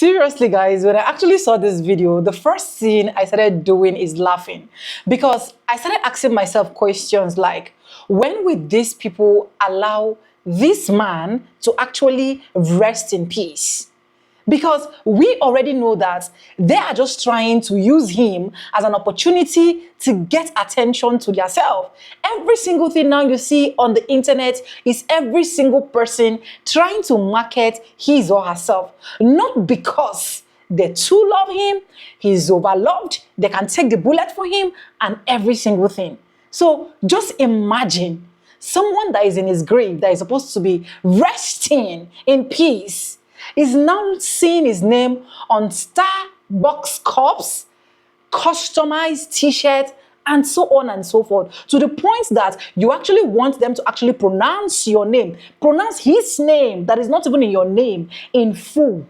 Seriously, guys, when I actually saw this video, the first thing I started doing is laughing, because I started asking myself questions like, when will these people allow this man to actually rest in peace? Because we already know that they are just trying to use him as an opportunity to get attention to themselves. Every single thing now you see on the internet is every single person trying to market his or herself. Not because they too love him, he's overloved, they can take the bullet for him and every single thing. So just imagine someone that is in his grave, that is supposed to be resting in peace, is now seeing his name on Starbucks cups, customized t-shirts, and so on and so forth, to the point that you actually want them to actually pronounce your name, pronounce his name that is not even in your name in full.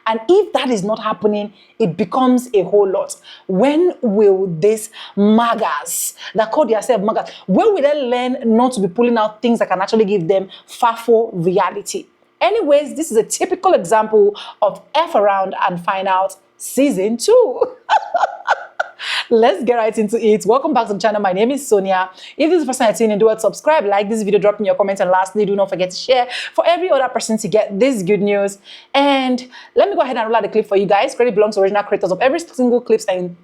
And if that is not happening, it becomes a whole lot. When will these magas that call themselves magas, when will they learn not to be pulling out things that can actually give them fafo reality? Anyways, this is a typical example of F around and find out season 2. Let's get right into it. Welcome back to the channel. My name is Sonia. If this is the first time you're tuning in, do it, subscribe, like this video, drop in your comments, and lastly, do not forget to share for every other person to get this good news. And let me go ahead and roll out the clip for you guys. Credit belongs to original creators of every single clips and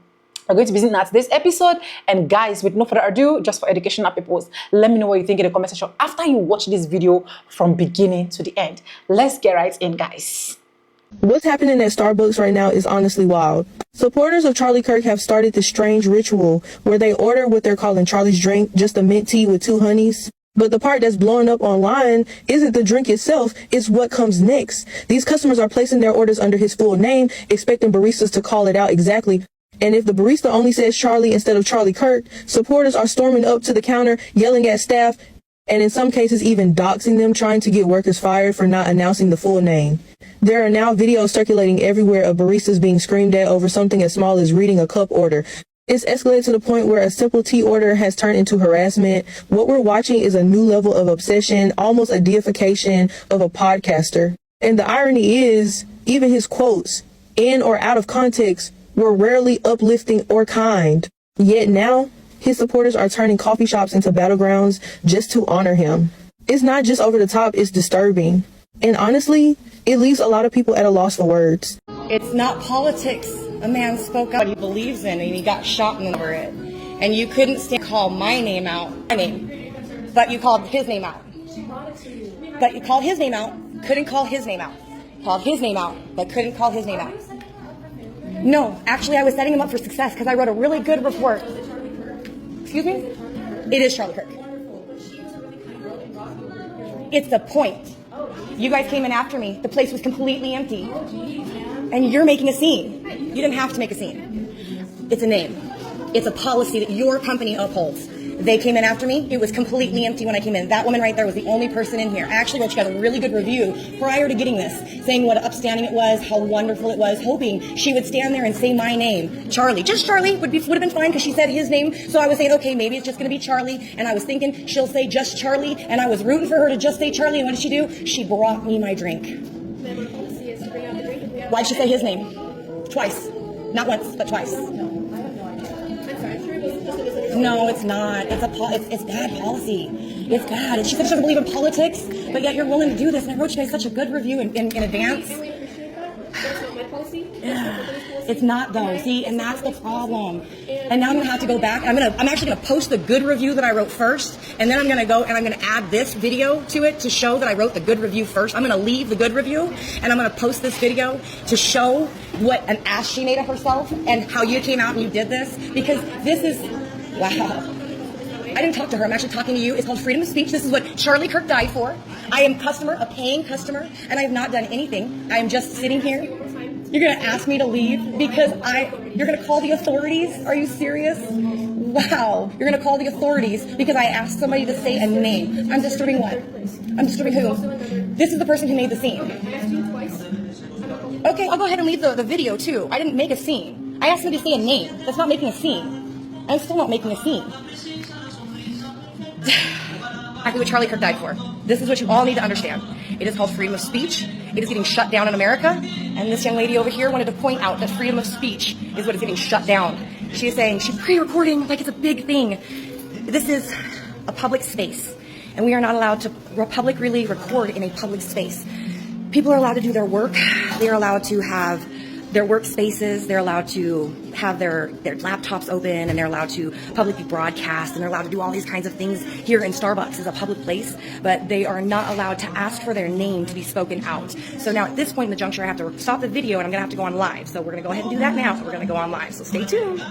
are going to be seeing at this episode. And guys, with no further ado, just for educational purposes, let me know what you think in the comment section after you watch this video from beginning to the end. Let's get right in, guys. What's happening at Starbucks right now is honestly wild. Supporters of Charlie Kirk have started this strange ritual where they order what they're calling Charlie's drink, just a mint tea with 2 honeys. But the part that's blowing up online isn't the drink itself, it's what comes next. These customers are placing their orders under his full name, expecting baristas to call it out exactly. And if the barista only says Charlie instead of Charlie Kirk, supporters are storming up to the counter, yelling at staff, and in some cases even doxing them, trying to get workers fired for not announcing the full name. There are now videos circulating everywhere of baristas being screamed at over something as small as reading a cup order. It's escalated to the point where a simple tea order has turned into harassment. What we're watching is a new level of obsession, almost a deification of a podcaster. And the irony is, even his quotes, in or out of context, were rarely uplifting or kind. Yet now, his supporters are turning coffee shops into battlegrounds just to honor him. It's not just over the top, it's disturbing. And honestly, it leaves a lot of people at a loss for words. It's not politics. A man spoke up what he believes in and he got shot over it. And you couldn't call my name out, but you called his name out. But you called his name out, couldn't call his name out. Called his name out, but couldn't call his name out. No, actually I was setting him up for success because I wrote a really good report. Excuse me? It is Charlie Kirk. It's the point. You guys came in after me. The place was completely empty. And you're making a scene. You didn't have to make a scene. It's a name. It's a policy that your company upholds. They came in after me. It was completely empty when I came in. That woman right there was the only person in here. I actually wrote you guys a really good review prior to getting this, saying what upstanding it was, how wonderful it was, hoping she would stand there and say my name, Charlie. Just Charlie would have been fine because she said his name. So I was saying, okay, maybe it's just going to be Charlie. And I was thinking she'll say just Charlie. And I was rooting for her to just say Charlie. And what did she do? She brought me my drink. Why'd she say his name? Twice. Not once, but twice. No, it's not. It's bad policy. It's bad. And she said she doesn't believe in politics, but yet you're willing to do this. And I wrote you guys such a good review in advance. That's not my policy. Yeah. It's not though. See, and that's the problem. And now I'm gonna have to go back. I'm actually gonna post the good review that I wrote first, and then I'm gonna go and I'm gonna add this video to it to show that I wrote the good review first. I'm gonna leave the good review, and I'm gonna post this video to show what an ass she made of herself and how you came out and you did this, because this is. Wow. I didn't talk to her. I'm actually talking to you. It's called freedom of speech. This is what Charlie Kirk died for. I am a paying customer, and I have not done anything. I am just sitting here. You're going to ask me to leave because you're going to call the authorities? Are you serious? Wow. You're going to call the authorities because I asked somebody to say a name. I'm disturbing what? I'm disturbing who? This is the person who made the scene. Okay, I'll go ahead and leave the video too. I didn't make a scene. I asked somebody to say a name. That's not making a scene. I'm still not making a scene. Exactly what Charlie Kirk died for. This is what you all need to understand. It is called freedom of speech. It is getting shut down in America. And this young lady over here wanted to point out that freedom of speech is what is getting shut down. She is saying she's pre-recording like it's a big thing. This is a public space, and we are not allowed to publicly record in a public space. People are allowed to do their work. They are allowed to have their workspaces. They're allowed to have their laptops open, and they're allowed to publicly broadcast, and they're allowed to do all these kinds of things here in Starbucks is a public place, but they are not allowed to ask for their name to be spoken out. So now at this point in the juncture, I have to stop the video, and I'm going to have to go on live. So we're going to go ahead and do that now. So we're going to go on live. So stay tuned.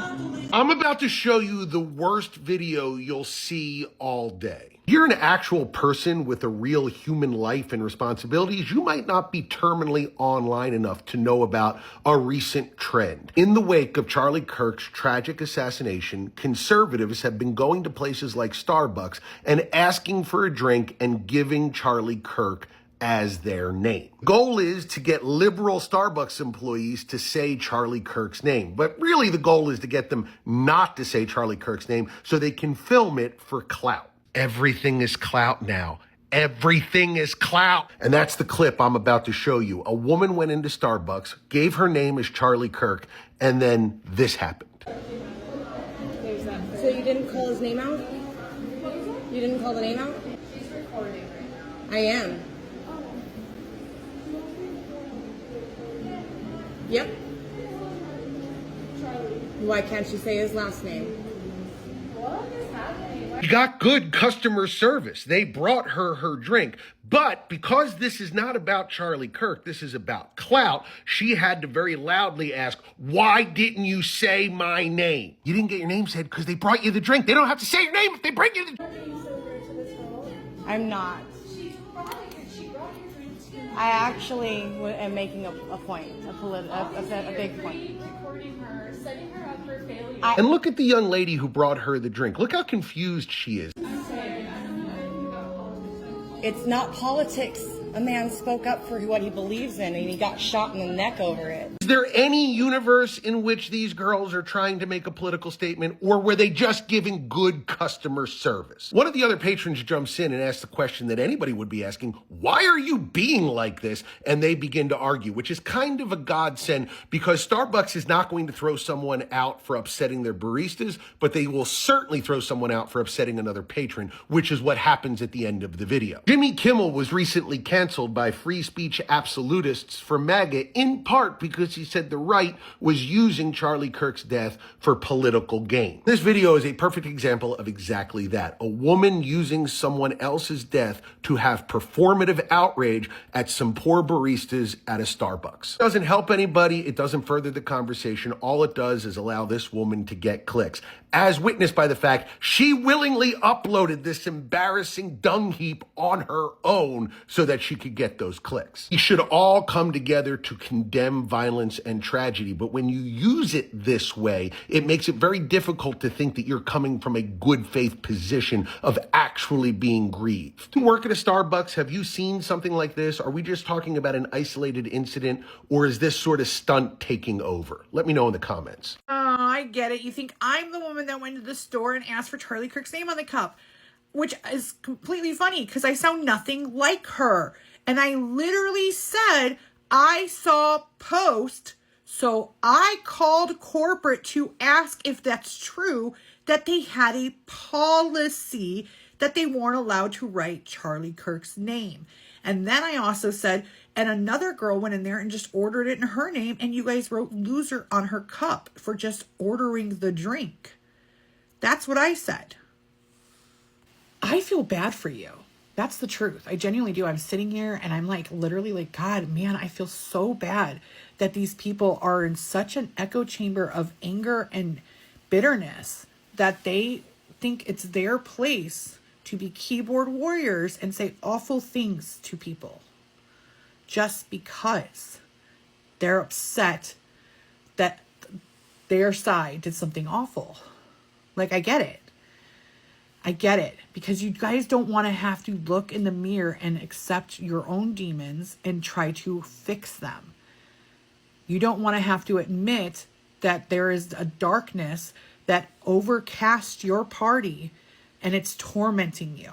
I'm about to show you the worst video you'll see all day. You're an actual person with a real human life and responsibilities. You might not be terminally online enough to know about a recent trend. In the wake of Charlie Kirk's tragic assassination, conservatives have been going to places like Starbucks and asking for a drink and giving Charlie Kirk as their name. Goal is to get liberal Starbucks employees to say Charlie Kirk's name. But really the goal is to get them not to say Charlie Kirk's name so they can film it for clout. Everything is clout now. Everything is clout. And that's the clip I'm about to show you. A woman went into Starbucks, gave her name as Charlie Kirk, and then this happened. So you didn't call his name out? You didn't call the name out? She's recording. I am. Yep. Why can't she say his last name? What is happening? She got good customer service. They brought her drink. But because this is not about Charlie Kirk, this is about clout, she had to very loudly ask, why didn't you say my name? You didn't get your name said because they brought you the drink. They don't have to say your name if they bring you the drink. Are you sober to this girl? I'm not. She brought your drink too. I actually am making a point, a big point. Recording her, setting her up for failure. And look at the young lady who brought her the drink. Look how confused she is. It's not politics. A man spoke up for what he believes in, and he got shot in the neck over it. Is there any universe in which these girls are trying to make a political statement, or were they just giving good customer service? One of the other patrons jumps in and asks the question that anybody would be asking, why are you being like this? And they begin to argue, which is kind of a godsend because Starbucks is not going to throw someone out for upsetting their baristas, but they will certainly throw someone out for upsetting another patron, which is what happens at the end of the video. Jimmy Kimmel was recently canceled by free speech absolutists for MAGA, in part because he said the right was using Charlie Kirk's death for political gain. This video is a perfect example of exactly that. A woman using someone else's death to have performative outrage at some poor baristas at a Starbucks. It doesn't help anybody. It doesn't further the conversation. All it does is allow this woman to get clicks, as witnessed by the fact she willingly uploaded this embarrassing dung heap on her own so that she could get those clicks. We should all come together to condemn violence and tragedy, but when you use it this way, it makes it very difficult to think that you're coming from a good faith position of actually being grieved. You work at a Starbucks, have you seen something like this? Are we just talking about an isolated incident, or is this sort of stunt taking over? Let me know in the comments. Oh, I get it. You think I'm the woman that went to the store and asked for Charlie Kirk's name on the cup, which is completely funny because I sound nothing like her. And I literally said, I saw post, so I called corporate to ask if that's true, that they had a policy that they weren't allowed to write Charlie Kirk's name. And then I also said, and another girl went in there and just ordered it in her name, and you guys wrote loser on her cup for just ordering the drink. That's what I said. I feel bad for you. That's the truth. I genuinely do. I'm sitting here and I'm like, literally like, God, man, I feel so bad that these people are in such an echo chamber of anger and bitterness that they think it's their place to be keyboard warriors and say awful things to people just because they're upset that their side did something awful. Like, I get it. I get it, because you guys don't want to have to look in the mirror and accept your own demons and try to fix them. You don't want to have to admit that there is a darkness that overcasts your party and it's tormenting you.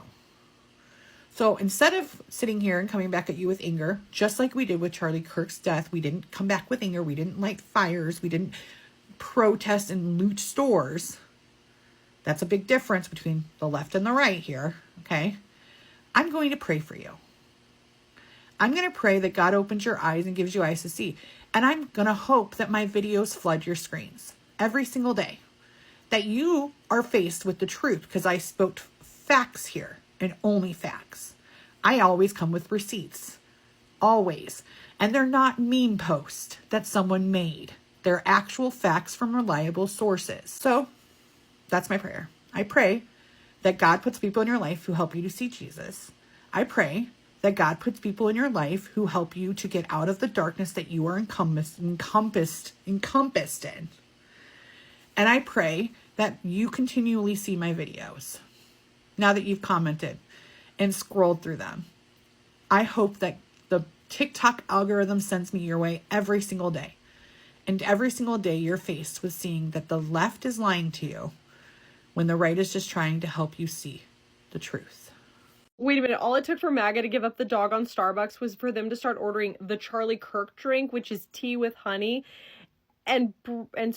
So instead of sitting here and coming back at you with anger, just like we did with Charlie Kirk's death, we didn't come back with anger. We didn't light fires. We didn't protest and loot stores. That's a big difference between the left and the right here, okay? I'm going to pray for you. I'm going to pray that God opens your eyes and gives you eyes to see. And I'm going to hope that my videos flood your screens every single day. That you are faced with the truth, because I spoke facts here and only facts. I always come with receipts. Always. And they're not meme posts that someone made. They're actual facts from reliable sources. So that's my prayer. I pray that God puts people in your life who help you to see Jesus. I pray that God puts people in your life who help you to get out of the darkness that you are encompassed in. And I pray that you continually see my videos now that you've commented and scrolled through them. I hope that the TikTok algorithm sends me your way every single day. And every single day you're faced with seeing that the left is lying to you when the right is just trying to help you see the truth. Wait a minute. All it took for MAGA to give up the dog on Starbucks was for them to start ordering the Charlie Kirk drink, which is tea with honey, and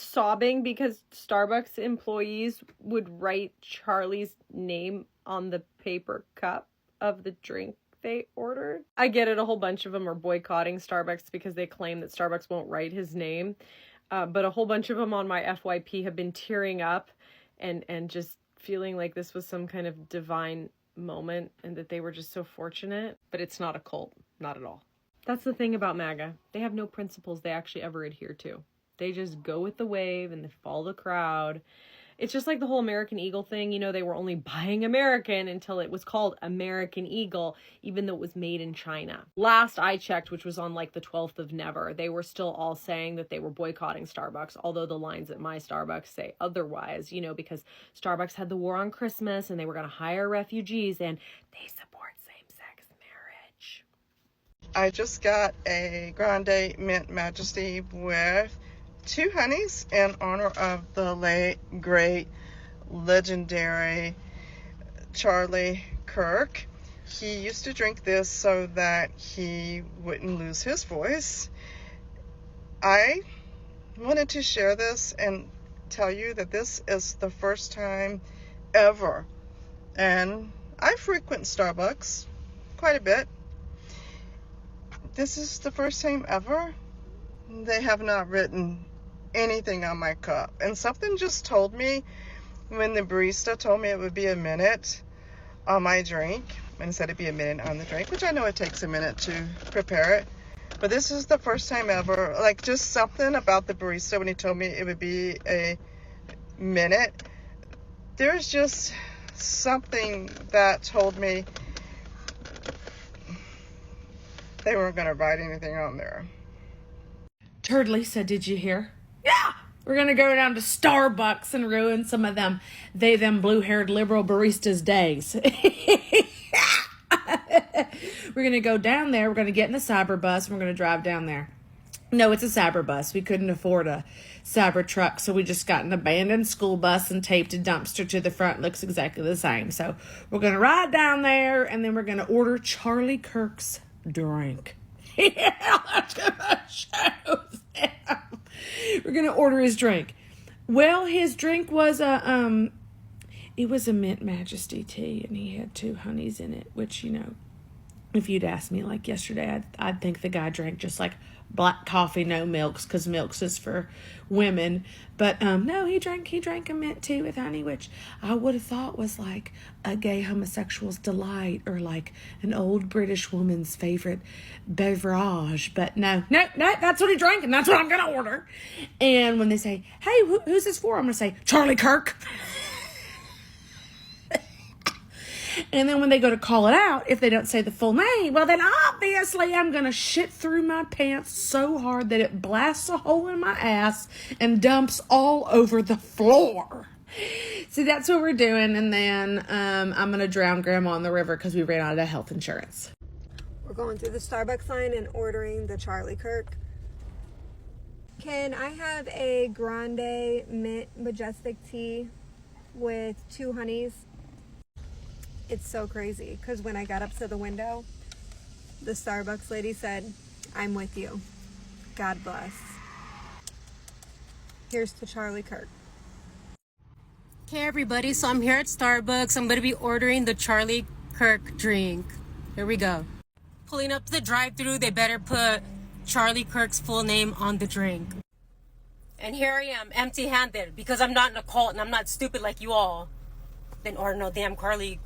sobbing because Starbucks employees would write Charlie's name on the paper cup of the drink they ordered. I get it. A whole bunch of them are boycotting Starbucks because they claim that Starbucks won't write his name. But a whole bunch of them on my FYP have been tearing up and just feeling like this was some kind of divine moment and that they were just so fortunate. But it's not a cult. Not at all. That's the thing about MAGA. They have no principles they actually ever adhere to. They just go with the wave and they follow the crowd. It's just like the whole American Eagle thing. You know, they were only buying American until it was called American Eagle, even though it was made in China. Last I checked, which was on like the 12th of Never, they were still all saying that they were boycotting Starbucks, although the lines at my Starbucks say otherwise, you know, because Starbucks had the war on Christmas and they were going to hire refugees and they support same-sex marriage. I just got a Grande Mint Majesty with 2 honeys in honor of the late, great, legendary Charlie Kirk. He used to drink this so that he wouldn't lose his voice. I wanted to share this and tell you that this is the first time ever, and I frequent Starbucks quite a bit. This is the first time ever they have not written anything on my cup. And something just told me when the barista told me it would be a minute on my drink, and said it'd be a minute on the drink, which I know it takes a minute to prepare it. But this is the first time ever, like just something about the barista when he told me it would be a minute. There's just something that told me they weren't going to write anything on there. Turd Lisa, did you hear? Yeah! We're gonna go down to Starbucks and ruin some of them blue-haired liberal baristas' days. We're gonna go down there, we're gonna get in the cyber bus, and we're gonna drive down there. No, it's a cyber bus. We couldn't afford a cyber truck, so we just got an abandoned school bus and taped a dumpster to the front. Looks exactly the same. So we're gonna ride down there, and then we're gonna order Charlie Kirk's drink. Yeah, that's gonna show them. We're gonna order his drink. Well, his drink was it was a Mint Majesty tea, and he had 2 honeys in it, which, you know, if you'd asked me like yesterday, I'd think the guy drank just like black coffee, no milks, because milks is for women. But no, he drank a mint tea with honey, which I would have thought was like a gay homosexual's delight or like an old British woman's favorite beverage. But no, that's what he drank, and that's what I'm gonna order. And when they say, "Hey, who's this for?" I'm gonna say, "Charlie Kirk." And then when they go to call it out, if they don't say the full name, well, then obviously I'm going to shit through my pants so hard that it blasts a hole in my ass and dumps all over the floor. See, that's what we're doing. And then I'm going to drown Grandma in the river because we ran out of health insurance. We're going through the Starbucks line and ordering the Charlie Kirk. Can I have a Grande Mint Majestic tea with 2 honeys? It's so crazy because when I got up to the window, the Starbucks lady said, "I'm with you. God bless." Here's to Charlie Kirk. Okay, everybody, so I'm here at Starbucks. I'm going to be ordering the Charlie Kirk drink. Here we go. Pulling up to the drive-thru, they better put Charlie Kirk's full name on the drink. And here I am, empty-handed, because I'm not in a cult and I'm not stupid like you all. Then order no damn Charlie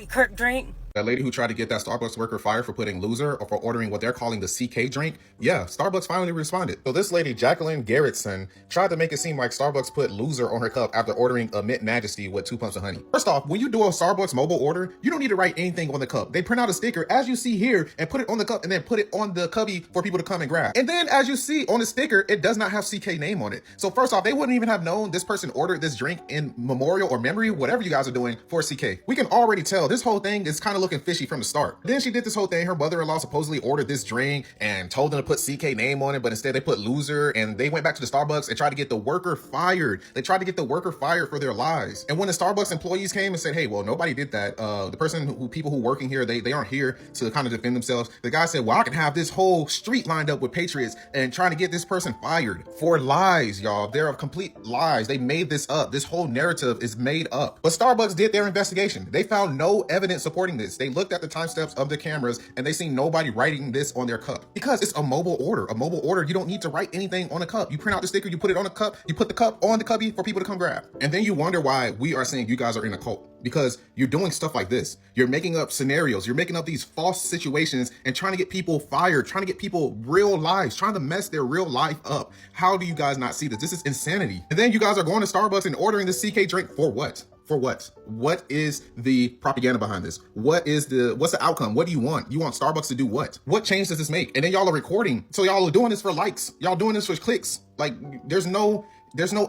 Kirk drink. That lady who tried to get that Starbucks worker fired for putting loser or for ordering what they're calling the CK drink, yeah, Starbucks finally responded. So this lady, Jacqueline Garrettson, tried to make it seem like Starbucks put loser on her cup after ordering a Mint Majesty with 2 pumps of honey. First off, when you do a Starbucks mobile order, you don't need to write anything on the cup. They print out a sticker, as you see here, and put it on the cup and then put it on the cubby for people to come and grab. And then as you see on the sticker, it does not have CK name on it. So first off, they wouldn't even have known this person ordered this drink in memorial or memory, whatever you guys are doing, for CK. We can already tell this whole thing is kind of looking fishy from the start. Then she did this whole thing. Her mother-in-law supposedly ordered this drink and told them to put CK name on it, but instead they put loser, and they went back to the Starbucks and tried to get the worker fired. They tried to get the worker fired for their lies. And when the Starbucks employees came and said, hey, well, nobody did that. The people who working here, they aren't here to kind of defend themselves. The guy said, well, I can have this whole street lined up with patriots and trying to get this person fired for lies, y'all. They're complete lies. They made this up. This whole narrative is made up. But Starbucks did their investigation. They found no evidence supporting this. They looked at the time steps of the cameras and they seen nobody writing this on their cup, because it's a mobile order. A mobile order, you don't need to write anything on a cup. You print out the sticker, you put it on a cup, you put the cup on the cubby for people to come grab. And then you wonder why we are saying you guys are in a cult, because you're doing stuff like this. You're making up scenarios, you're making up these false situations and trying to get people fired, trying to get people real lives, trying to mess their real life up. How do you guys not see this? This is insanity. And then you guys are going to Starbucks and ordering the CK drink for what? For what? What is the propaganda behind this? What's the outcome? What do you want? You want Starbucks to do what? What change does this make? And then y'all are recording. So y'all are doing this for likes. Y'all doing this for clicks. Like there's no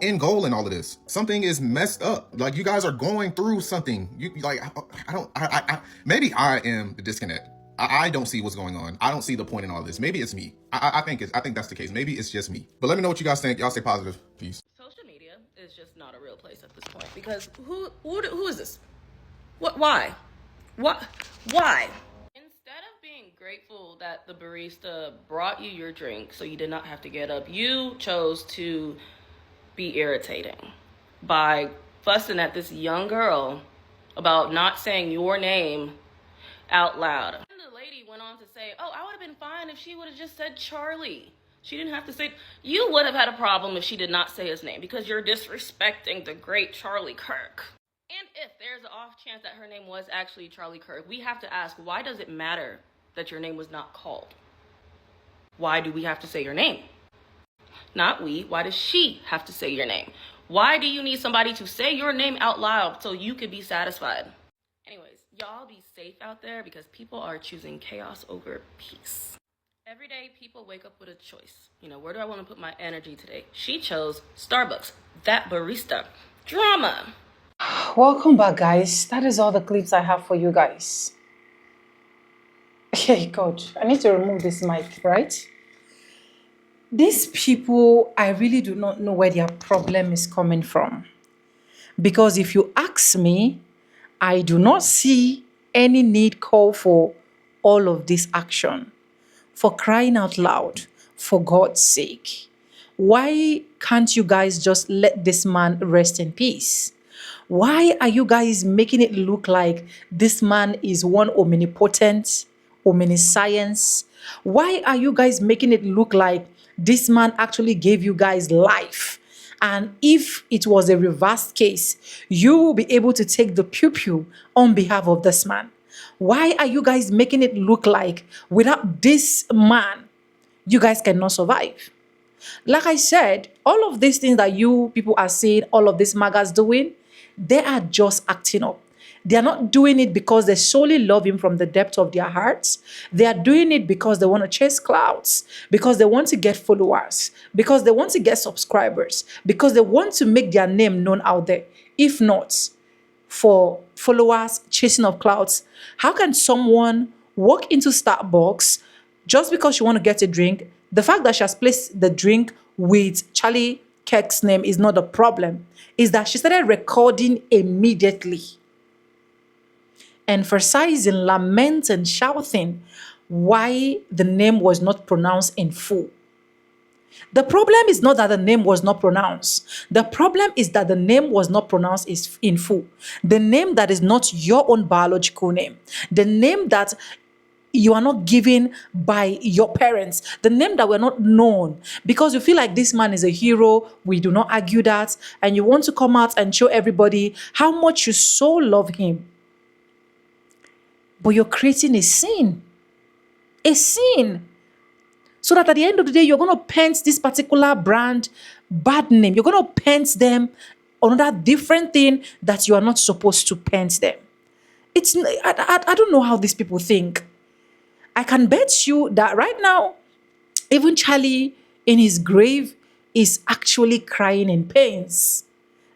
end goal in all of this. Something is messed up. Like you guys are going through something. Maybe I am the disconnect. I don't see what's going on. I don't see the point in all this. Maybe it's me. I think that's the case. Maybe it's just me. But let me know what you guys think. Y'all stay positive. Peace. Social media is just not a real place at this point, because who is this? Why? Why? Instead of being grateful that the barista brought you your drink so you did not have to get up, you chose to be irritating by fussing at this young girl about not saying your name out loud. And the lady went on to say, oh, I would have been fine if she would have just said Charlie. She didn't have to say, you would have had a problem if she did not say his name, because you're disrespecting the great Charlie Kirk. And if there's an off chance that her name was actually Charlie Kirk, we have to ask, why does it matter that your name was not called? Why do we have to say your name? Not we. Why does she have to say your name? Why do you need somebody to say your name out loud so you could be satisfied? Anyways, y'all be safe out there, because people are choosing chaos over peace. Every day, people wake up with a choice. Where do I want to put my energy today? She chose Starbucks. That barista. Drama. Welcome back, guys. That is all the clips I have for you guys. Hey, God, I need to remove this mic, right? These people, I really do not know where their problem is coming from. Because if you ask me, I do not see any need call for all of this action. For crying out loud, for God's sake. Why can't you guys just let this man rest in peace? Why are you guys making it look like this man is one omnipotent, omniscience? Why are you guys making it look like this man actually gave you guys life? And if it was a reversed case, you will be able to take the pew-pew on behalf of this man. Why are you guys making it look like without this man, you guys cannot survive? Like I said, all of these things that you people are saying, all of these magas doing, they are just acting up. They are not doing it because they solely love him from the depth of their hearts. They are doing it because they want to chase clouds, because they want to get followers, because they want to get subscribers, because they want to make their name known out there. If not for followers, chasing of clouds, how can someone walk into Starbucks just because she want to get a drink? The fact that she has placed the drink with Charlie Kirk's name is not the problem. Is that she started recording immediately. emphasizing, lament, and shouting why the name was not pronounced in full. The problem is not that the name was not pronounced. The problem is that the name was not pronounced in full. The name that is not your own biological name. The name that you are not given by your parents. The name that were not known. Because you feel like this man is a hero. We do not argue that. And you want to come out and show everybody how much you so love him. But you're creating a sin. A sin. So that at the end of the day, you're going to paint this particular brand bad name. You're going to paint them another different thing that you are not supposed to paint them. I don't know how these people think. I can bet you that right now, even Charlie in his grave is actually crying in pains.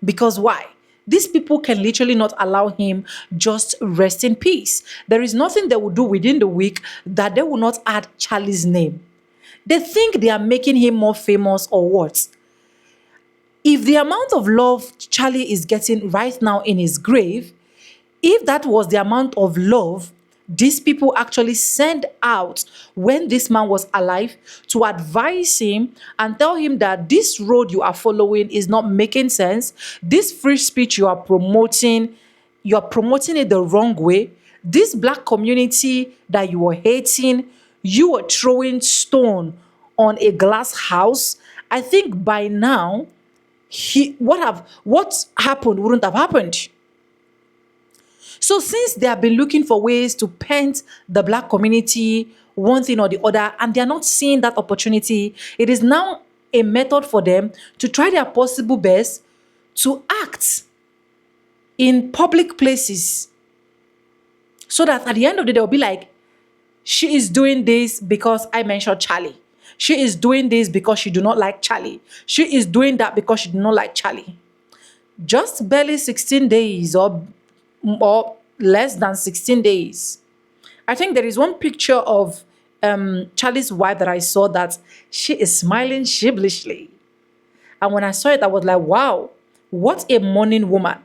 Because why? These people can literally not allow him just rest in peace. There is nothing they will do within the week that they will not add Charlie's name. They think they are making him more famous or what? If the amount of love Charlie is getting right now in his grave, if that was the amount of love these people actually sent out when this man was alive to advise him and tell him that this road you are following is not making sense, this free speech you are promoting it the wrong way, this black community that you are hating, you are throwing stone on a glass house, I think by now, what happened wouldn't have happened. So since they have been looking for ways to paint the black community one thing or the other, and they are not seeing that opportunity, it is now a method for them to try their possible best to act in public places so that at the end of the day, they'll be like, she is doing this because I mentioned Charlie. She is doing this because she do not like Charlie. She is doing that because she do not like Charlie. Just barely 16 days or less than 16 days. I think there is one picture of Charlie's wife that I saw that she is smiling sheepishly. And when I saw it, I was like, wow, what a mourning woman.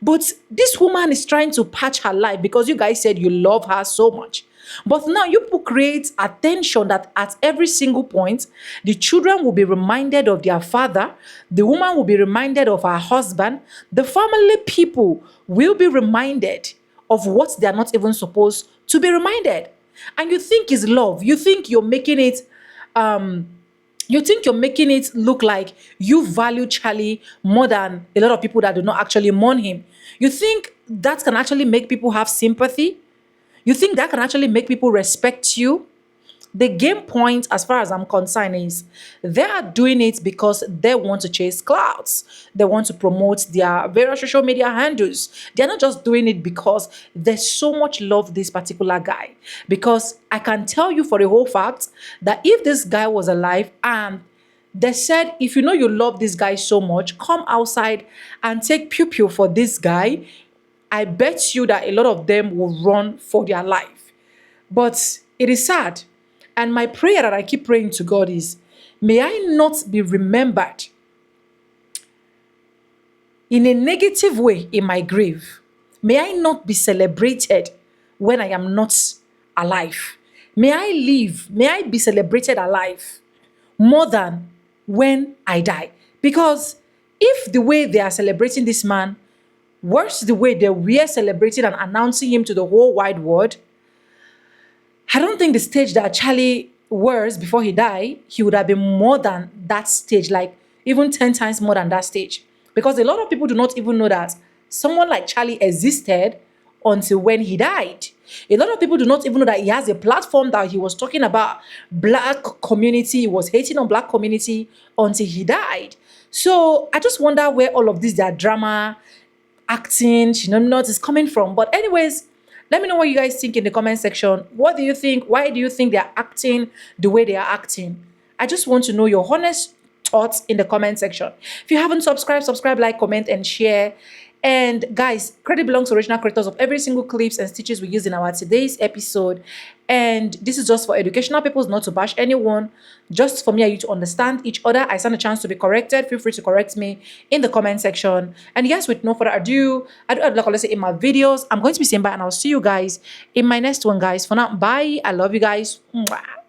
But this woman is trying to patch her life because you guys said you love her so much. But now you people create attention that at every single point, the children will be reminded of their father, the woman will be reminded of her husband, the family people will be reminded of what they are not even supposed to be reminded. And you think it's love. You think you're making it look like you value Charlie more than a lot of people that do not actually mourn him. You think that can actually make people have sympathy? You think that can actually make people respect you? The game point, as far as I'm concerned, is they are doing it because they want to chase clouds. They want to promote their various social media handles. They're not just doing it because they so much love this particular guy. Because I can tell you for the whole fact that if this guy was alive and they said, if you know you love this guy so much, come outside and take pew-pew for this guy, I bet you that a lot of them will run for their life. But it is sad. And my prayer that I keep praying to God is, may I not be remembered in a negative way in my grave. May I not be celebrated when I am not alive. May I live, may I be celebrated alive more than when I die. Because if the way they are celebrating this man, worse the way they were celebrating and announcing him to the whole wide world, I don't think the stage that Charlie was before he died, he would have been more than that stage, like even 10 times more than that stage. Because a lot of people do not even know that someone like Charlie existed until when he died. A lot of people do not even know that he has a platform that he was talking about black community, he was hating on black community until he died. So I just wonder where all of this, their drama, acting, is coming from. But anyways, let me know what you guys think in the comment section. What do you think? Why do you think they're acting the way they are acting? I just want to know your honest thoughts in the comment section. If you haven't subscribed, subscribe, like, comment, and share. And guys, credit belongs to original creators of every single clips and stitches we use in our today's episode. And this is just for educational purposes, not to bash anyone, just for me and you to understand each other. I stand a chance to be corrected. Feel free to correct me in the comment section. And yes, with no further ado, I do like I say in my videos, I'm going to be saying bye, and I'll see you guys in my next one, guys. For now, bye. I love you guys. Mwah.